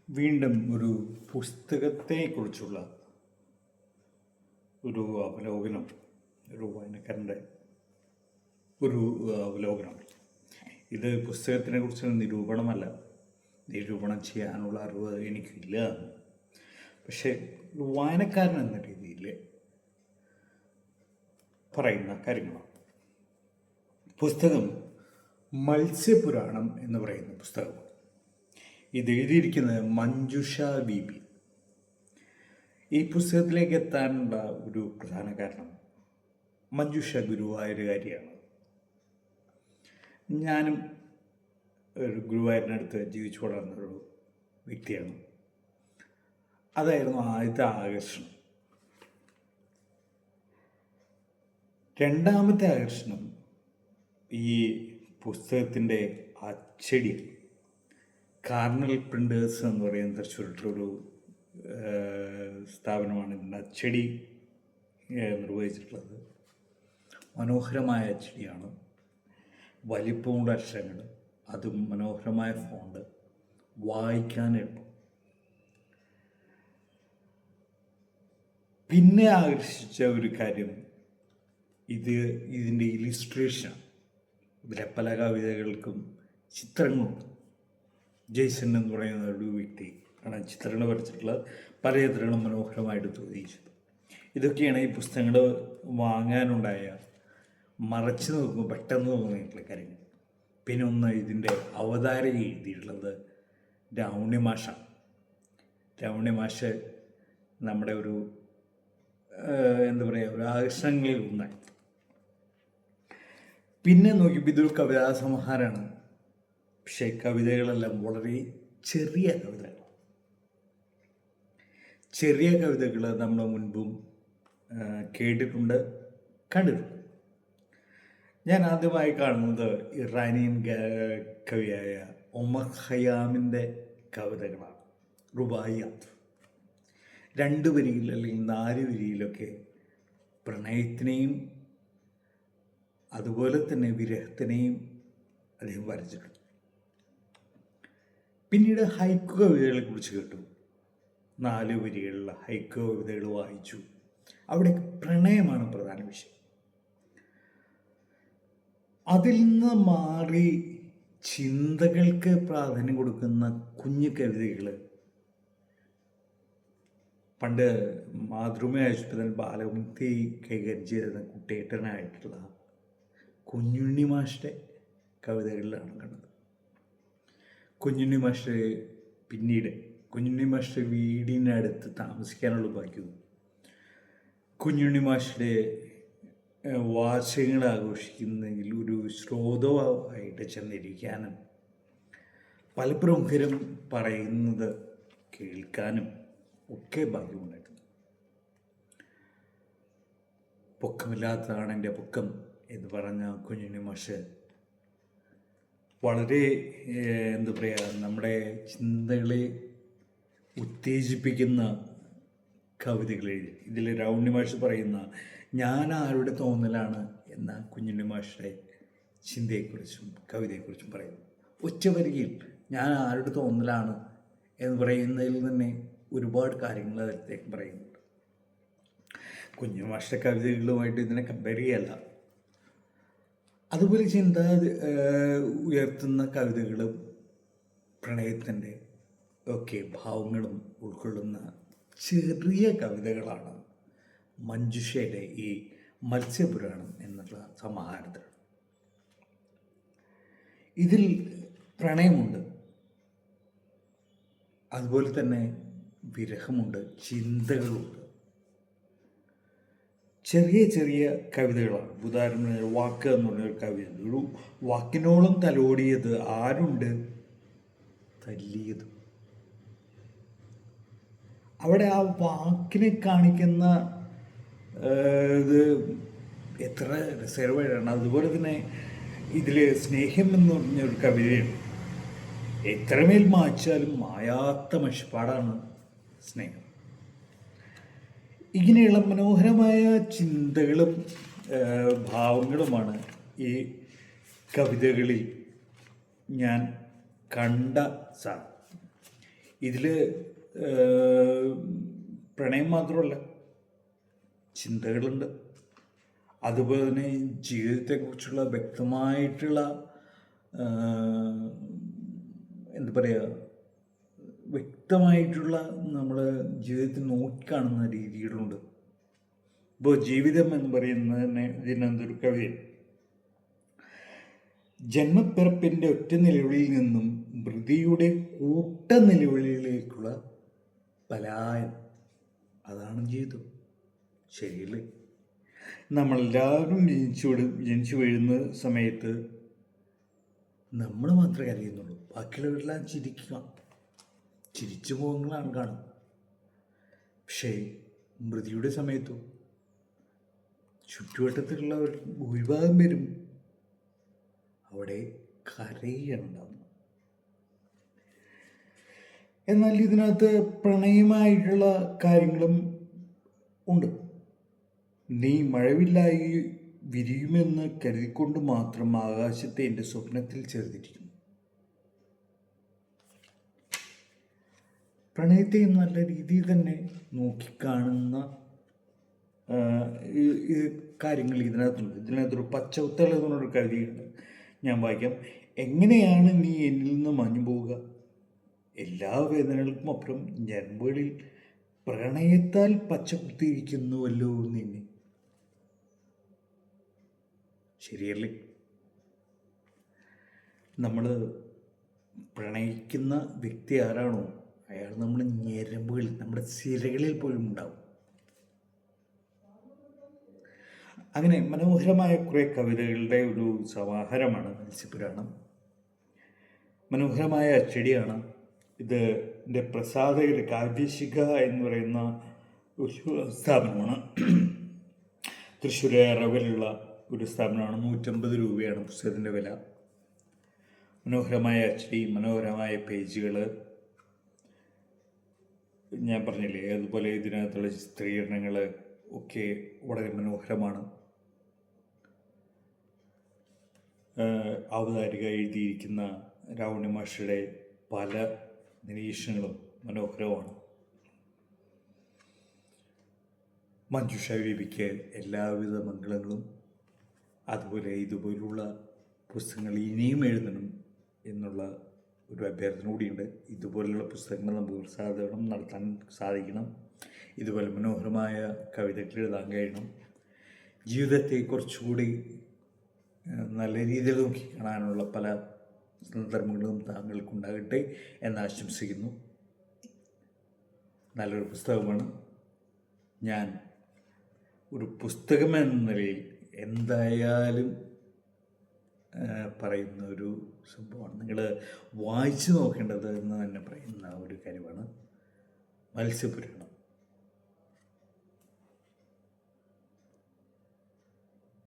വീണ്ടും ഒരു പുസ്തകത്തെക്കുറിച്ചുള്ള ഒരു അവലോകനം, ഒരു വായനക്കാരൻ്റെ ഒരു അവലോകനം. ഇത് പുസ്തകത്തിനെ കുറിച്ചുള്ള നിരൂപണമല്ല, നിരൂപണം ചെയ്യാനുള്ള അറിവ് എനിക്കില്ല. പക്ഷേ ഒരു വായനക്കാരൻ എന്ന രീതിയിൽ പറയുന്ന കാര്യങ്ങളാണ്. പുസ്തകം മത്സ്യപുരാണം എന്ന് പറയുന്ന പുസ്തകമാണ്. ഇത് എഴുതിയിരിക്കുന്നത് മഞ്ജുഷ ബീബി. ഈ പുസ്തകത്തിലേക്ക് എത്താനുള്ള ഒരു പ്രധാന കാരണം മഞ്ജുഷ ഗുരുവായൂരുകാരിയാണ്. ഞാനും ഒരു ഗുരുവായൂരിനടുത്ത് ജീവിച്ചു വളർന്നൊരു വ്യക്തിയാണ്. അതായിരുന്നു ആദ്യത്തെ ആകർഷണം. രണ്ടാമത്തെ ആകർഷണം ഈ പുസ്തകത്തിൻ്റെ അച്ചടി. കാർണൽ പ്രിൻറ്റേഴ്സ് എന്ന് പറയുന്ന തൃശ്ശൂരിലൊരു സ്ഥാപനമാണ് ഇതിൻ്റെ അച്ചടി നിർവഹിച്ചിട്ടുള്ളത്. മനോഹരമായ അച്ചടിയാണ്, വലിപ്പമുള്ള അക്ഷരങ്ങൾ, അതും മനോഹരമായ ഫോണ്ട്, വായിക്കാൻ എളുപ്പം. പിന്നെ ആകർഷിച്ച ഒരു കാര്യം ഇതിൻ്റെ ഇലിസ്ട്രേഷൻ. ഇതിലെ പല കവിതകൾക്കും ചിത്രങ്ങളുണ്ട്. ജെയ്സൺ എന്ന് പറയുന്ന ഒരു വ്യക്തി ആണ് ചിത്രങ്ങൾ വരച്ചിട്ടുള്ളത്. പല ചിത്രങ്ങളും മനോഹരമായിട്ട് തോന്നിച്ചത്. ഇതൊക്കെയാണ് ഈ പുസ്തകങ്ങൾ വാങ്ങാനുണ്ടായ മറച്ചു നോക്കുമ്പോൾ പെട്ടെന്ന് തോന്നിയിട്ടുള്ള കാര്യങ്ങൾ. പിന്നെ ഒന്ന്, ഇതിൻ്റെ അവതാരം എഴുതിയിട്ടുള്ളത് രാവുണ്ണി മാഷാണ്. രാവുണ്ണി മാഷ് നമ്മുടെ ഒരു എന്താ പറയുക, ഒരു ആകർഷണങ്ങളിൽ ഒന്നായി. പിന്നെ നോക്കിയപ്പോൾ ഇതൊരു കവിതാ സമാഹാരമാണ്. പക്ഷേ കവിതകളെല്ലാം വളരെ ചെറിയ കവിതകൾ. ചെറിയ കവിതകൾ നമ്മൾ മുൻപും കേട്ടിട്ടുണ്ട്, കണ്ടിട്ടുണ്ട്. ഞാൻ ആദ്യമായി കാണുന്നത് ഇറാനിയൻ കവിയായ ഒമർ ഖയ്യാമിൻ്റെ കവിതകളാണ്. റുബായിയാത്ത്. 2 വരിയിൽ അല്ലെങ്കിൽ 4 വരിയിലൊക്കെ പ്രണയത്തിനെയും അതുപോലെ തന്നെ വിരഹത്തിനെയും അദ്ദേഹം വരച്ചിട്ടുണ്ട്. പിന്നീട് ഹൈക്കു കവിതകളെ കുറിച്ച് കേട്ടു. 4 വരികളുള്ള ഹൈക്കു കവിതകൾ വായിച്ചു. അവിടെ പ്രണയമാണ് പ്രധാന വിഷയം. അതിൽ നിന്ന് മാറി ചിന്തകൾക്ക് പ്രാധാന്യം കൊടുക്കുന്ന കുഞ്ഞു കവിതകൾ. പണ്ട് മാതൃഭൂമി ആശുപത്രിയിൽ ബാലമുക്തി കൈകാര്യം ചെയ്തിരുന്ന കുട്ടേട്ടനായിട്ടുള്ള കുഞ്ഞുണ്ണി മാഷിൻ്റെ കവിതകളിലാണ് കണ്ടത്. കുഞ്ഞുണ്ണി മാഷ് പിന്നീട് കുഞ്ഞുണ്ണി മാഷിൻ്റെ വീടിനടുത്ത് താമസിക്കാനുള്ള ഭാഗ്യവും കുഞ്ഞുണ്ണി മാഷിൻ്റെ വാർഷികങ്ങൾ ആഘോഷിക്കുന്നതിൽ ഒരു ശ്രോതാവായിട്ട് ചെന്നിരിക്കാനും പല പ്രമുഖരും പറയുന്നത് കേൾക്കാനും ഒക്കെ ഭാഗ്യമുണ്ടായിട്ടുണ്ട്. പൊക്കമില്ലാത്തതാണ് എൻ്റെ പൊക്കം എന്ന് പറഞ്ഞ കുഞ്ഞുണ്ണി മാഷ് വളരെ എന്താ പറയുക, നമ്മുടെ ചിന്തകളെ ഉത്തേജിപ്പിക്കുന്ന കവിതകൾ എഴുതി. ഇതിൽ രാവുണ്ണി മാഷ് പറയുന്ന ഞാൻ ആരുടെ തോന്നലാണ് എന്ന കുഞ്ഞുണ്ണി മാഷിൻ്റെ ചിന്തയെക്കുറിച്ചും കവിതയെക്കുറിച്ചും പറയുന്നു. ഒറ്റ വരിയിൽ ഞാൻ ആരുടെ തോന്നലാണ് എന്ന് പറയുന്നതിൽ തന്നെ ഒരുപാട് കാര്യങ്ങൾ അതിലേക്ക് പറയുന്നുണ്ട്. കുഞ്ഞുണ്ണി മാഷിൻ്റെ കവിതകളുമായിട്ട് ഇതിനെ കമ്പയർ ചെയ്യല്ല. അതുപോലെ ചിന്ത ഉയർത്തുന്ന കവിതകളും പ്രണയത്തിൻ്റെ ഒക്കെ ഭാവങ്ങളും ഉൾക്കൊള്ളുന്ന ചെറിയ കവിതകളാണ് മഞ്ജുഷയുടെ ഈ മത്സ്യപുരാണം എന്നുള്ള സമാഹാരത്തിൽ. ഇതിൽ പ്രണയമുണ്ട്, അതുപോലെ തന്നെ വിരഹമുണ്ട്, ചിന്തകളുണ്ട്. ചെറിയ ചെറിയ കവിതകളാണ്. ഉദാഹരണത്തിന് വാക്ക് എന്ന് പറഞ്ഞൊരു കവിത. ഒരു വാക്കിനോളം തലോടിയത് ആരുണ്ട് തല്ലിയത്. അവിടെ ആ വാക്കിനെ കാണിക്കുന്ന ഇത് എത്ര റിസർവേഡാണ്. അതുപോലെ തന്നെ ഇതിൽ സ്നേഹം എന്ന് പറഞ്ഞൊരു കവിതയുണ്ട്. എത്രമേൽ മായ്ച്ചാലും മായാത്ത മഷിപ്പാടാണ് സ്നേഹം. ഇങ്ങനെയുള്ള മനോഹരമായ ചിന്തകളും ഭാവങ്ങളുമാണ് ഈ കവിതകളിൽ ഞാൻ കണ്ട സാർ. ഇതിൽ പ്രണയം മാത്രമല്ല, ചിന്തകളുണ്ട്. അതുപോലെ തന്നെ ജീവിതത്തെക്കുറിച്ചുള്ള വ്യക്തമായിട്ടുള്ള എന്താ പറയുക, വ്യക്തമായിട്ടുള്ള നമ്മൾ ജീവിതത്തിൽ നോക്കിക്കാണുന്ന രീതികളുണ്ട്. ഇപ്പോൾ ജീവിതം എന്ന് പറയുന്നതിനെ ഇതിനെന്തൊരു കവിത, ജന്മപ്പിറപ്പിൻ്റെ ഒറ്റ നിലവിളിയിൽ നിന്നും മൃതിയുടെ കൂട്ട നിലവിളിയിലേക്കുള്ള പലായനം, അതാണ് ജീവിതം. ശരിയല്ലേ? നമ്മളെല്ലാവരും ജനിച്ചു വീഴുന്ന സമയത്ത് നമ്മൾ മാത്രമേ അറിയുന്നുള്ളൂ, ബാക്കിയുള്ളവരെല്ലാം ചിരിച്ചു മുഖങ്ങളാണ് കാണുന്നത്. പക്ഷേ മൃതിയുടെ സമയത്തോ ചുറ്റുവട്ടത്തിലുള്ളവർ ഭൂരിഭാഗം പേരും അവിടെ കരയാണ് ഉണ്ടാകുന്നത്. എന്നാൽ ഇതിനകത്ത് പ്രണയമായിട്ടുള്ള കാര്യങ്ങളും ഉണ്ട്. നീ മഴവില്ലായി വിരിയുമെന്ന് കരുതിക്കൊണ്ട് മാത്രം ആകാശത്തെ എൻ്റെ സ്വപ്നത്തിൽ ചേർത്തിരിക്കുന്നു. പ്രണയത്തെ നല്ല രീതിയിൽ തന്നെ നോക്കിക്കാണുന്ന കാര്യങ്ങൾ ഇതിനകത്തുണ്ട്. ഇതിനകത്തൊരു പച്ചവുത്തൽ എന്നൊരു കവിതയുണ്ട്, ഞാൻ വായിക്കാം. എങ്ങനെയാണ് നീ എന്നിൽ നിന്ന് മാഞ്ഞു പോവുക? എല്ലാ വേദനകൾക്കും അപ്പുറം ഞരമ്പുകളിൽ പ്രണയത്താൽ പച്ച കുത്തിയിരിക്കുന്നുവല്ലോ നിന്നെ. ശരിയല്ലേ? നമ്മൾ പ്രണയിക്കുന്ന വ്യക്തി ആരാണോ അയാൾ നമ്മുടെ ഞരമ്പുകളിൽ, നമ്മുടെ സിരകളിൽ പോലും ഉണ്ടാവും. അങ്ങനെ മനോഹരമായ കുറേ കവിതകളുടെ ഒരു സമാഹാരമാണ് മത്സ്യപുരാണം. മനോഹരമായ അച്ചടിയാണ് ഇത്. എൻ്റെ പ്രസാധകർ കാവ്യശിഖ എന്ന് പറയുന്ന ഒരു സ്ഥാപനമാണ്, തൃശ്ശൂർ റവലുള്ള ഒരു സ്ഥാപനമാണ്. 150 രൂപയാണ് പുസ്തകത്തിൻ്റെ വില. മനോഹരമായ അച്ചടി, മനോഹരമായ പേജുകൾ, ഞാൻ പറഞ്ഞില്ലേ, അതുപോലെ ഇതിനകത്തുള്ള ചിത്രീകരണങ്ങൾ ഒക്കെ വളരെ മനോഹരമാണ്. അവതാരിക എഴുതിയിരിക്കുന്ന രാവണ മാഷയുടെ പല നിരീക്ഷണങ്ങളും മനോഹരമാണ്. മഞ്ജുഷ ബേബിക്ക് എല്ലാവിധ മംഗളങ്ങളും. അതുപോലെ ഇതുപോലുള്ള പുസ്തകങ്ങൾ ഇനിയും എഴുതണം എന്നുള്ള ഒരു അഭ്യർത്ഥന കൂടിയുണ്ട്. ഇതുപോലുള്ള പുസ്തകങ്ങൾ നമുക്ക് പ്രസാദനം നടത്താൻ സാധിക്കണം. ഇതുപോലെ മനോഹരമായ കവിതകൾ എഴുതാൻ കഴിയണം. ജീവിതത്തെ കുറച്ചുകൂടി നല്ല രീതിയിൽ നോക്കി കാണാനുള്ള പല സന്ദർഭങ്ങളും താങ്കൾക്കുണ്ടാകട്ടെ എന്ന് ആശംസിക്കുന്നു. നല്ലൊരു പുസ്തകമാണ്. ഞാൻ ഒരു പുസ്തകമെന്ന നിലയിൽ എന്തായാലും പറയുന്ന ഒരു സംഭവമാണ്. നിങ്ങൾ വായിച്ചു നോക്കേണ്ടത് എന്ന് തന്നെ പറയുന്ന ഒരു കാര്യമാണ് മത്സ്യപുരാണം.